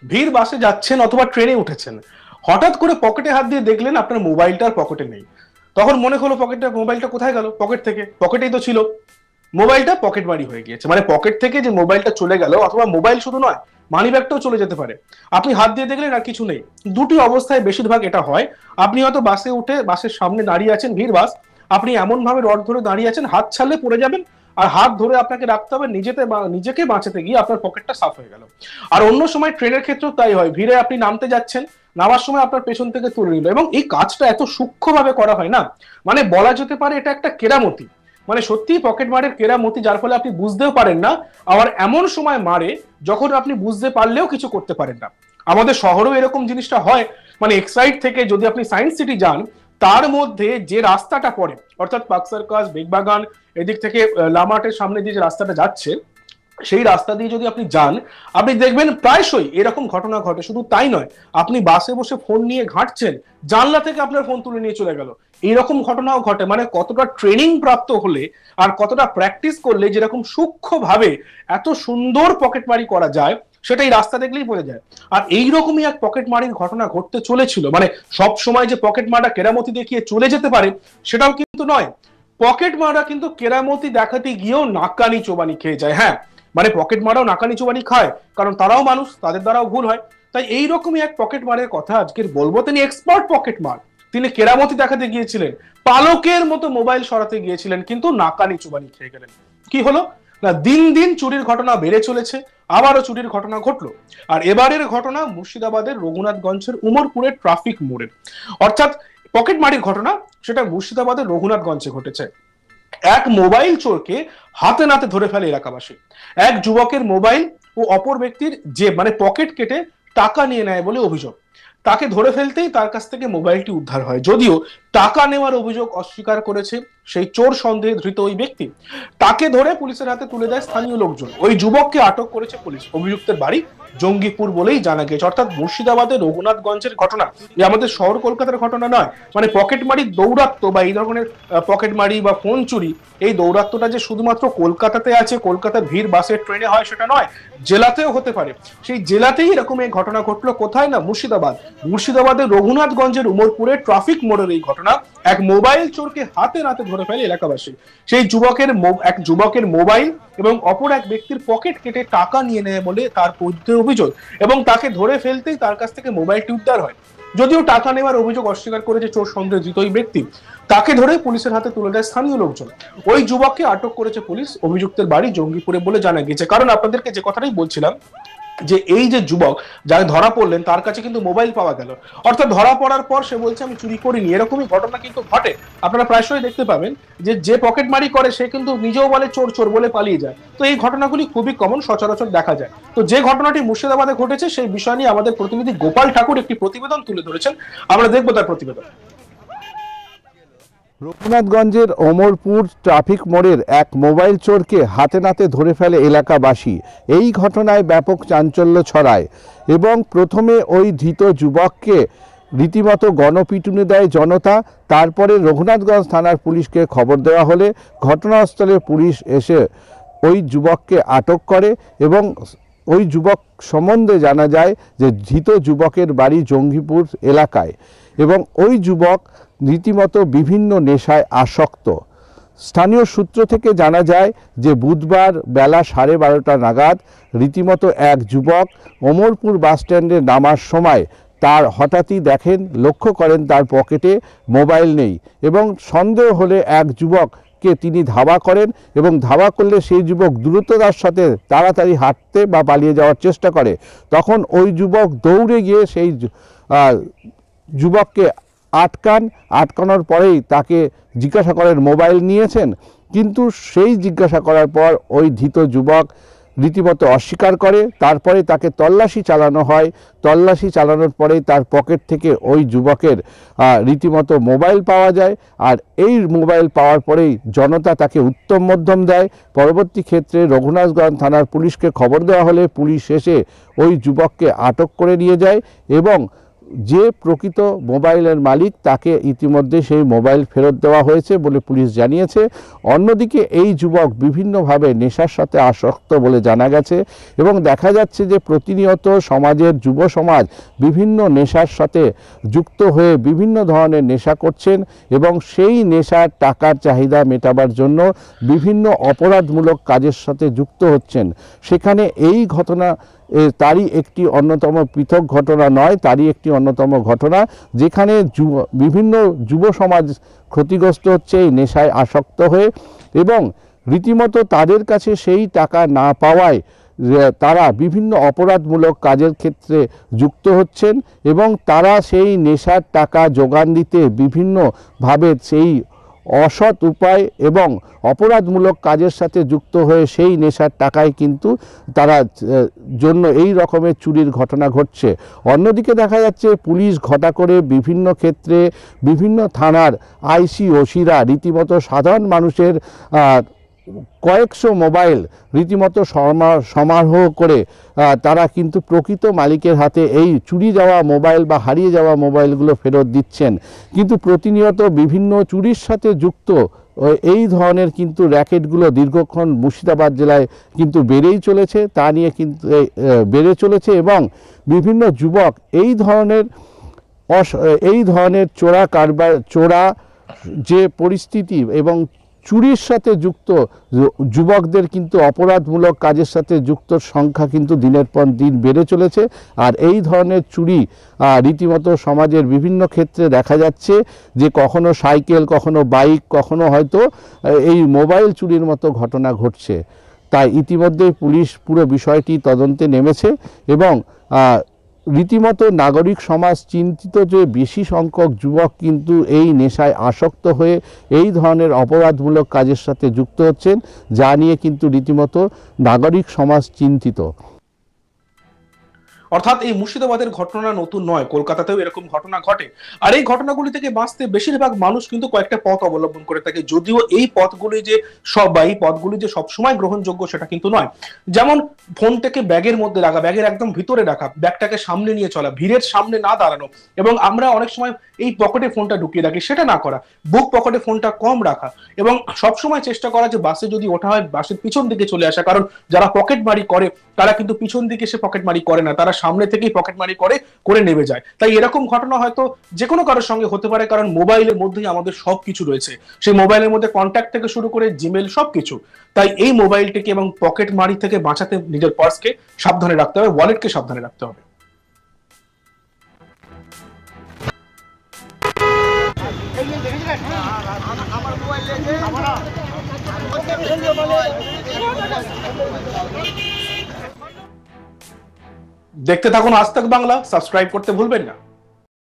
ভিড় বাসে যাচ্ছেন অথবা ট্রেনে উঠেছেন, হঠাৎ করে পকেটে হাত দিয়ে দেখলেন আপনার মোবাইলটা আর পকেটে নেই। তখন মনে হলো মোবাইলটা কোথায় গেল, পকেট থেকে, পকেটেই তো ছিল। মোবাইলটা পকেট মারি হয়ে গিয়েছে, মানে পকেট থেকে যে মোবাইলটা চলে গেল, অথবা মোবাইল শুধু নয়, মানি ব্যাগটাও চলে যেতে পারে। আপনি হাত দিয়ে দেখলেন আর কিছু নেই। দুটি অবস্থায় বেশিরভাগ এটা হয়। আপনি হয়তো বাসে উঠে বাসের সামনে দাঁড়িয়ে আছেন, ভিড় বাস, আপনি এমন ভাবে রড ধরে দাঁড়িয়ে আছেন, হাত ছাড়লে পড়ে যাবেন, আর হাত ধরে আপনাকে রাখতে হবে, নিজেকে বাঁচাতে গিয়ে আপনার পকেটটা সাফ হয়ে গেল। আর অন্য সময় ট্রেনের ক্ষেত্রেও তাই হয়, ভিড়ে আপনি নামতে যাচ্ছেন, নামার সময় আপনার পেছন থেকে তুলে নিল, এবং এই কাজটা এত সূক্ষ্মভাবে করা হয় না, মানে বলা যেতে পারে এটা একটা কেরামতি। মানে সত্যি পকেট মারের কেরামতি, যার ফলে আপনি বুঝতেও পারেন না। আবার এমন সময় মারে যখন আপনি বুঝতে পারলেও কিছু করতে পারেন না। আমাদের শহরেও এরকম জিনিসটা হয়। মানে এক্সাইড থেকে যদি আপনি সায়েন্স সিটি যান, তার মধ্যে যে রাস্তাটা পড়ে, অর্থাৎ পার্ক সার্কাস, বেগবাগান, এদিক থেকে লামার্টের সামনে দিয়ে যে রাস্তাটা যাচ্ছে, সেই রাস্তা দিয়ে যদি আপনি যান, আপনি দেখবেন প্রায়শই এরকম ঘটনা ঘটে। শুধু তাই নয়, আপনি বাসে বসে ফোন নিয়ে ঘাঁটছেন, জানলা থেকে আপনার ফোন তুলে নিয়ে চলে গেল, এইরকম ঘটনাও ঘটে। মানে কতটা ট্রেনিং প্রাপ্ত হলে আর কতটা প্র্যাকটিস করলে যেরকম সূক্ষ্মভাবে এত সুন্দর পকেটমারি করা যায়, সেটাই রাস্তা দেখলেই বোঝা যায়। আর এইরকমই এক পকেটমারির ঘটনা ঘটতে চলেছিল। মানে সব সময় যে পকেট মারা কেরামতি দেখিয়ে চলে যেতে পারে সেটাও কিন্তু নয়। পকেট মারা কিন্তু কেরামতি দেখাতে গিয়েও নাকানি চোবানি খেয়ে যায়। হ্যাঁ, মানে পকেট মারাও নাকানি চোবানি খায়, কারণ তারাও মানুষ, তাদের দ্বারাও ভুল হয়। তাই এইরকমই এক পকেট মারের কথা আজকের বলবো। তিনি এক্সপার্ট পকেট মার, তিনি কেরামতি দেখাতে গিয়েছিলেন, পালকের মতো মোবাইল সরাতে গিয়েছিলেন, কিন্তু নাকানি চোবানি খেয়ে গেলেন। কি হলো না, দিন দিন চুরির ঘটনা বেড়ে চলেছে, আবারও চুরির ঘটনা ঘটলো। আর এবারের ঘটনা মুর্শিদাবাদের রঘুনাথগঞ্জের উমরপুরের ট্রাফিক মোড়ের, অর্থাৎ পকেট মারির ঘটনা, সেটা মুর্শিদাবাদের রঘুনাথগঞ্জে ঘটেছে। এক মোবাইল চোরকে হাতে নাতে ধরে ফেলে এলাকাবাসী। এক যুবকের মোবাইল ও অপর ব্যক্তির যে মানে পকেট কেটে টাকা নিয়ে নেয় বলে অভিযোগ। তাকে ধরে ফেলতেই তার কাছ থেকে মোবাইলটি উদ্ধার হয়, যদিও টাকা নেওয়ার অভিযোগ অস্বীকার করেছে সেই চোর সন্দেহে ধৃত ওই ব্যক্তি। তাকে ধরে পুলিশের হাতে তুলে দেয় স্থানীয় লোকজন। ওই যুবককে আটক করেছে পুলিশ। অভিযুক্তের বাড়ি জঙ্গিপুর বলেই জানা গেছে। অর্থাৎ মুর্শিদাবাদের রঘুনাথগঞ্জের ঘটনা, এই আমাদের শহর কলকাতার ঘটনা নয়। মানে পকেটমারি দৌরাত্ম্য বা এই ধরনের পকেটমারি বা ফোন চুরি, এই দৌরাত্ম্যটা যে শুধুমাত্র কলকাতাতে আছে, কলকাতার ভিড় বাসে ট্রেনে হয় সেটা নয়, জেলাতেও হতে পারে। সেই জেলাতেই এরকম এই ঘটনা ঘটলো। কোথায় না, মুর্শিদাবাদের রঘুনাথগঞ্জের উমরপুরে ট্রাফিক মোড়ের এই ঘটনা। এক মোবাইল চোরকে হাতে নাতে ধরে ফেলে এলাকাবাসী। সেই এক যুবকের মোবাইল এবং অপর এক ব্যক্তির পকেট কেটে টাকা নিয়ে নেয় বলে তার বিরুদ্ধে অভিযোগ, এবং তাকে ধরে ফেলতেই তার কাছ থেকে মোবাইলটি উদ্ধার হয়। যদিও টাকা নেওয়ার অভিযোগ অস্বীকার করেছে চোর সন্দেহজিত ওই ব্যক্তি। তাকে ধরে পুলিশের হাতে তুলে দেয় স্থানীয় লোকজন। ওই যুবককে আটক করেছে পুলিশ। অভিযুক্তের বাড়ি জঙ্গিপুরে বলে জানা গেছে। কারণ আপনাদেরকে যে কথাটাই বলছিলাম, যে এই যে যুবক যারা ধরা পড়লেন, তার কাছে কিন্তু মোবাইল পাওয়া গেল, অর্থাৎ ধরা পড়ার পর সে বলছে আমি চুরি করিনি। এরকমই ঘটনা কিন্তু ঘটে। আপনারা প্রায়শই দেখতে পাবেন যে পকেটমারি করে সে কিন্তু নিজেও বলে চোর চোর বলে পালিয়ে যায়। তো এই ঘটনাগুলি খুবই কমন, সচরাচর দেখা যায়। তো যে ঘটনাটি মুর্শিদাবাদে ঘটেছে, সেই বিষয় নিয়ে আমাদের প্রতিনিধি গোপাল ঠাকুর একটি প্রতিবেদন তুলে ধরেছেন। আমরা দেখবো তার প্রতিবেদন। রঘুনাথগঞ্জের অমরপুর ট্রাফিক মোড়ের এক মোবাইল চোরকে হাতে নাতে ধরে ফেলে এলাকাবাসী। এই ঘটনায় ব্যাপক চাঞ্চল্য ছড়ায় এবং প্রথমে ওই ধৃত যুবককে রীতিমতো গণপিটুনি দেয় জনতা। তারপরে রঘুনাথগঞ্জ থানার পুলিশকে খবর দেওয়া হলে ঘটনাস্থলে পুলিশ এসে ওই যুবককে আটক করে এবং ওই যুবক সম্বন্ধে জানা যায় যে ধৃত যুবকের বাড়ি জঙ্গিপুর এলাকায় এবং ওই যুবক রীতিমতো বিভিন্ন নেশায় আসক্ত। স্থানীয় সূত্র থেকে জানা যায় যে বুধবার বেলা 12:30 নাগাদ রীতিমতো এক যুবক অমরপুর বাসস্ট্যান্ডে নামার সময় তার হঠাৎই লক্ষ্য করেন তার পকেটে মোবাইল নেই এবং সন্দেহ হলে এক যুবককে তিনি ধাওয়া করেন এবং ধাওয়া করলে সেই যুবক দ্রুততার সাথে তাড়াতাড়ি হাঁটতে বা পালিয়ে যাওয়ার চেষ্টা করে। তখন ওই যুবক দৌড়ে গিয়ে সেই যুবককে আটকানোর পরেই তাকে জিজ্ঞাসা করেন মোবাইল নিয়েছেন, কিন্তু সেই জিজ্ঞাসা করার পর ওই ধৃত যুবক রীতিমতো অস্বীকার করে। তারপরে তাকে তল্লাশি চালানো হয়। তল্লাশি চালানোর পরেই তার পকেট থেকে ওই যুবকের রীতিমতো মোবাইল পাওয়া যায়। আর এই মোবাইল পাওয়ার পরেই জনতা তাকে উত্তম মধ্যম দেয়। পরবর্তী ক্ষেত্রে রঘুনাথগঞ্জ থানার পুলিশকে খবর দেওয়া হলে পুলিশ এসে ওই যুবককে আটক করে নিয়ে যায় এবং যে প্রকৃত মোবাইলের মালিক তাকে ইতিমধ্যে সেই মোবাইল ফেরত দেওয়া হয়েছে বলে পুলিশ জানিয়েছে। অন্যদিকে এই যুবক বিভিন্নভাবে নেশার সাথে আসক্ত বলে জানা গেছে এবং দেখা যাচ্ছে যে প্রতিনিয়ত সমাজের যুব সমাজ বিভিন্ন নেশার সাথে যুক্ত হয়ে বিভিন্ন ধরনের নেশা করছেন এবং সেই নেশার টাকার চাহিদা মেটাবার জন্য বিভিন্ন অপরাধমূলক কাজের সাথে যুক্ত হচ্ছেন। সেখানে এই ঘটনা তারই একটি অন্যতম পৃথক ঘটনা নয়, তারই একটি অন্যতম ঘটনা যেখানে বিভিন্ন যুব সমাজ ক্ষতিগ্রস্ত হচ্ছে এই নেশায় আসক্ত হয়ে এবং রীতিমতো তাদের কাছে সেই টাকা না পাওয়ায় তারা বিভিন্ন অপরাধমূলক কাজের ক্ষেত্রে যুক্ত হচ্ছেন এবং তারা সেই নেশার টাকা যোগান দিতে বিভিন্নভাবে সেই অসৎ উপায় এবং অপরাধমূলক কাজের সাথে যুক্ত হয়ে সেই নেশার টাকায় কিন্তু তারা জন্য এই রকমের চুরির ঘটনা ঘটছে। অন্যদিকে দেখা যাচ্ছে পুলিশ ঘটা করে বিভিন্ন ক্ষেত্রে বিভিন্ন থানার আইসি ওসিরা রীতিমতো সাধারণ মানুষের কয়েকশো মোবাইল রীতিমতো সমারোহ করে তারা কিন্তু প্রকৃত মালিকের হাতে এই চুরি যাওয়া মোবাইল বা হারিয়ে যাওয়া মোবাইলগুলো ফেরত দিচ্ছেন। কিন্তু প্রতিনিয়ত বিভিন্ন চুরির সাথে যুক্ত এই ধরনের কিন্তু র্যাকেটগুলো দীর্ঘক্ষণ মুর্শিদাবাদ জেলায় কিন্তু বেড়েই চলেছে, তা নিয়ে কিন্তু বেড়ে চলেছে এবং বিভিন্ন যুবক এই ধরনের চোরা যে পরিস্থিতি এবং চুরির সাথে যুক্ত যুবকদের কিন্তু অপরাধমূলক কাজের সাথে যুক্ত সংখ্যা কিন্তু দিনের পর দিন বেড়ে চলেছে। আর এই ধরনের চুরি রীতিমতো সমাজের বিভিন্ন ক্ষেত্রে দেখা যাচ্ছে যে কখনো সাইকেল, কখনো বাইক, কখনো হয়তো এই মোবাইল চুরির মতো ঘটনা ঘটছে। তাই ইতিমধ্যেই পুলিশ পুরো বিষয়টি তদন্তে নেমেছে এবং রীতিমতো নাগরিক সমাজ চিন্তিত যে বেশি সংখ্যক যুবক কিন্তু এই নেশায় আসক্ত হয়ে এই ধরনের অপরাধমূলক কাজের সাথে যুক্ত হচ্ছেন, যা নিয়ে কিন্তু রীতিমতো নাগরিক সমাজ চিন্তিত। অর্থাৎ এই মুর্শিদাবাদের ঘটনা নতুন নয়, কলকাতাতেও এরকম ঘটনা ঘটে। আর এই ঘটনাগুলি থেকে বাঁচতে বেশিরভাগ মানুষ কিন্তু কয়েকটা পথ অবলম্বন করে থাকে, যদিও এই পথগুলি যে সবসময় গ্রহণযোগ্য সেটা কিন্তু নয়। যেমন ফোনটাকে ব্যাগের মধ্যে রাখা, ব্যাগের একদম ভিতরে রাখা, ব্যাগটাকে সামনে নিয়ে চলা, ভিড়ের সামনে না দাঁড়ানো এবং আমরা অনেক সময় এই পকেটে ফোনটা ঢুকিয়ে রাখি, সেটা না করা, বুক পকেটে ফোনটা কম রাখা এবং সবসময় চেষ্টা করা যে বাসে যদি ওঠা হয় বাসের পিছন দিকে চলে আসা। কারণ যারা পকেট মারি করে তারা কিন্তু পিছন দিকে সে পকেট মারি করে না, তারা সামনে থেকেই পকেট মারি করে নেমে যায়। তাই এরকম ঘটনা হয়তো যে কোনো কারোর সঙ্গে হতে পারে, কারণ মোবাইলের মধ্যেই আমাদের সবকিছু রয়েছে। সেই মোবাইলের মধ্যে কন্ট্যাক্ট থেকে শুরু করে জিমেল সবকিছু। তাই এই মোবাইলটিকে এবং পকেট মারি থেকে বাঁচাতে নিজের পার্সকে সাবধানে রাখতে হবে, ওয়ালেটকে সাবধানে রাখতে হবে। দেখতে থাকুন আজ তাক বাংলা, সাবস্ক্রাইব করতে ভুলবেন না।